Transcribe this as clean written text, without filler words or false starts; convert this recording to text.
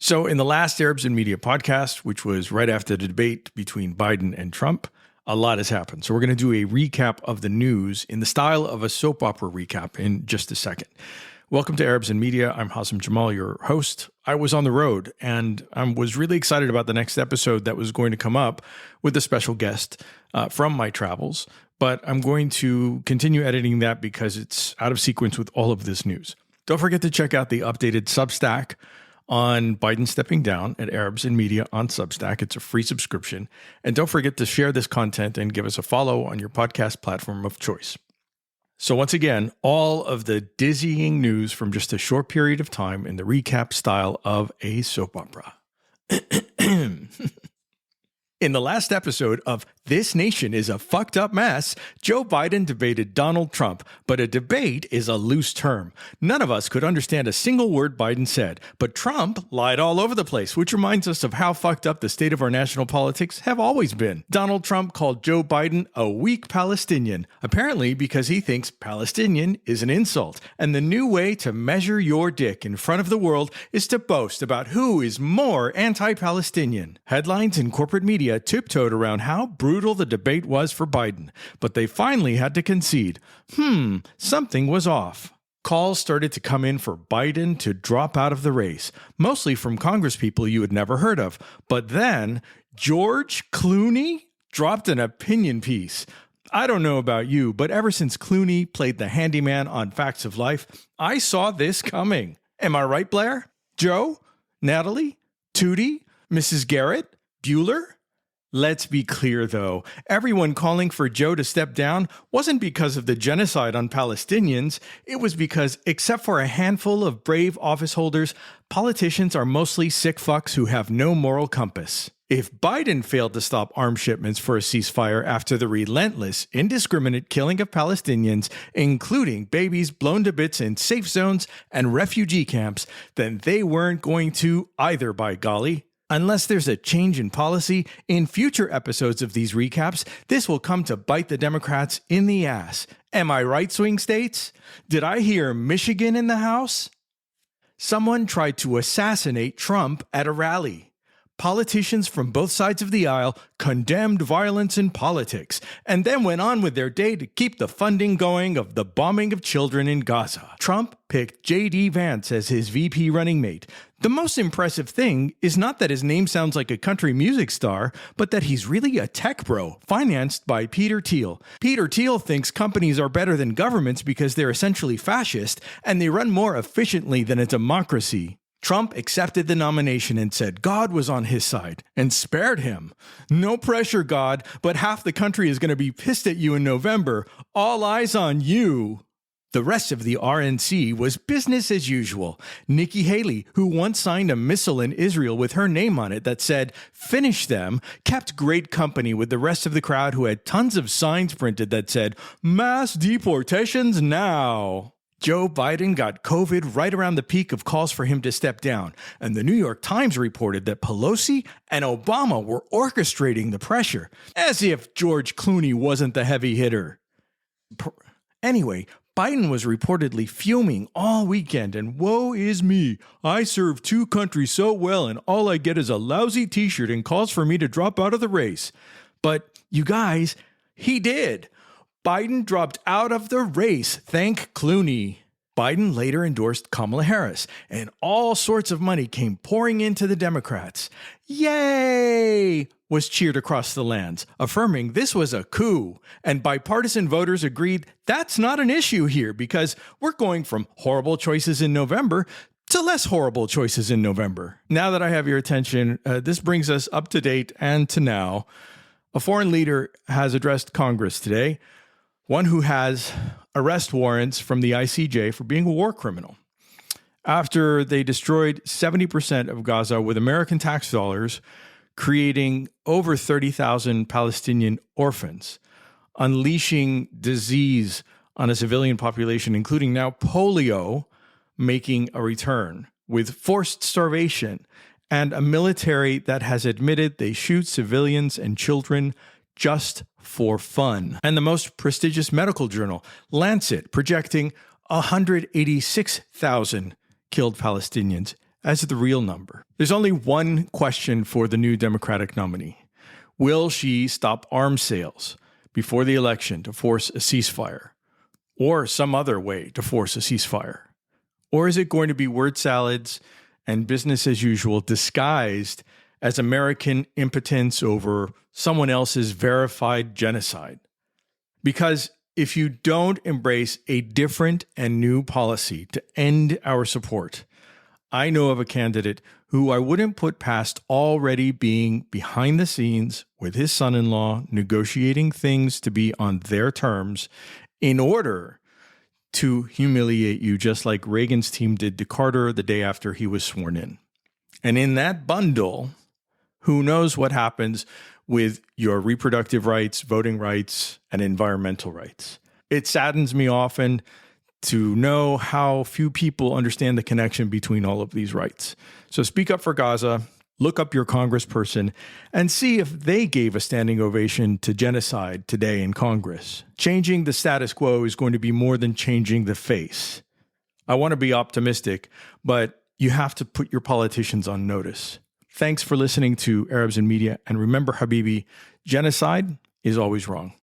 So in the last Arabs in Media podcast, which was right after the debate between Biden and Trump, a lot has happened. So we're going to do a recap of the news in the style of a soap opera recap in just a second. Welcome to Arabs in Media. I'm Hazem Jamal, your host. I was on the road and I was really excited about the next episode that was going to come up with a special guest from my travels. But I'm going to continue editing that because it's out of sequence with all of this news. Don't forget to check out the updated Substack on Biden stepping down at Arabs in Media on Substack. It's a free subscription. And don't forget to share this content and give us a follow on your podcast platform of choice. So once again, all of the dizzying news from just a short period of time in the recap style of a soap opera. In the last episode of This Nation is a Fucked Up Mess, Joe Biden debated Donald Trump, but a debate is a loose term. None of us could understand a single word Biden said, but Trump lied all over the place, which reminds us of how fucked up the state of our national politics have always been. Donald Trump called Joe Biden a weak Palestinian, apparently because he thinks Palestinian is an insult, and the new way to measure your dick in front of the world is to boast about who is more anti-Palestinian. Headlines in corporate media tiptoed around how brutal the debate was for Biden, but they finally had to concede, something was off. Calls started to come in for Biden to drop out of the race, mostly from congresspeople you had never heard of. But then George Clooney dropped an opinion piece. I don't know about you, but ever since Clooney played the handyman on Facts of Life, I saw this coming. Am I right, Blair? Joe? Natalie? Tootie? Mrs. Garrett? Bueller? Let's be clear, though. Everyone calling for Joe to step down wasn't because of the genocide on Palestinians. It was because, except for a handful of brave office holders, politicians are mostly sick fucks who have no moral compass. If Biden failed to stop arms shipments for a ceasefire after the relentless, indiscriminate killing of Palestinians, including babies blown to bits in safe zones and refugee camps, then they weren't going to either, by golly. Unless there's a change in policy, in future episodes of these recaps, this will come to bite the Democrats in the ass. Am I right, swing states? Did I hear Michigan in the house? Someone tried to assassinate Trump at a rally. Politicians from both sides of the aisle condemned violence in politics and then went on with their day to keep the funding going of the bombing of children in Gaza. Trump picked J.D. Vance as his VP running mate. The most impressive thing is not that his name sounds like a country music star, but that he's really a tech bro, financed by Peter Thiel. Peter Thiel thinks companies are better than governments because they're essentially fascist and they run more efficiently than a democracy. Trump accepted the nomination and said God was on his side and spared him. No pressure, God, but half the country is going to be pissed at you in November. All eyes on you. The rest of the RNC was business as usual. Nikki Haley, who once signed a missile in Israel with her name on it that said, "Finish them," kept great company with the rest of the crowd who had tons of signs printed that said, "Mass deportations now." Joe Biden got COVID right around the peak of calls for him to step down, and the New York Times reported that Pelosi and Obama were orchestrating the pressure, as if George Clooney wasn't the heavy hitter. Anyway, Biden was reportedly fuming all weekend, and woe is me. I serve two countries so well, and all I get is a lousy t-shirt and calls for me to drop out of the race. But, you guys, he did. Biden dropped out of the race, thank Clooney. Biden later endorsed Kamala Harris, and all sorts of money came pouring into the Democrats. Yay! Was cheered across the lands, affirming this was a coup, and bipartisan voters agreed that's not an issue here because we're going from horrible choices in November to less horrible choices in November. Now that I have your attention, this brings us up to date and to now. A foreign leader has addressed Congress today, one who has arrest warrants from the ICJ for being a war criminal. After they destroyed 70% of Gaza with American tax dollars, creating over 30,000 Palestinian orphans, unleashing disease on a civilian population, including now polio, making a return, with forced starvation, and a military that has admitted they shoot civilians and children just for fun. And the most prestigious medical journal, Lancet, projecting 186,000 killed Palestinians as the real number. There's only one question for the new Democratic nominee. Will she stop arms sales before the election to force a ceasefire, or some other way to force a ceasefire? Or is it going to be word salads and business as usual disguised as American impotence over someone else's verified genocide? Because if you don't embrace a different and new policy to end our support, I know of a candidate who I wouldn't put past already being behind the scenes with his son-in-law, negotiating things to be on their terms in order to humiliate you, just like Reagan's team did to Carter the day after he was sworn in. And in that bundle, who knows what happens with your reproductive rights, voting rights, and environmental rights. It saddens me often to know how few people understand the connection between all of these rights. So speak up for Gaza, look up your congressperson, and see if they gave a standing ovation to genocide today in Congress. Changing the status quo is going to be more than changing the face. I want to be optimistic, but you have to put your politicians on notice. Thanks for listening to Arabs in Media. And remember, Habibi, genocide is always wrong.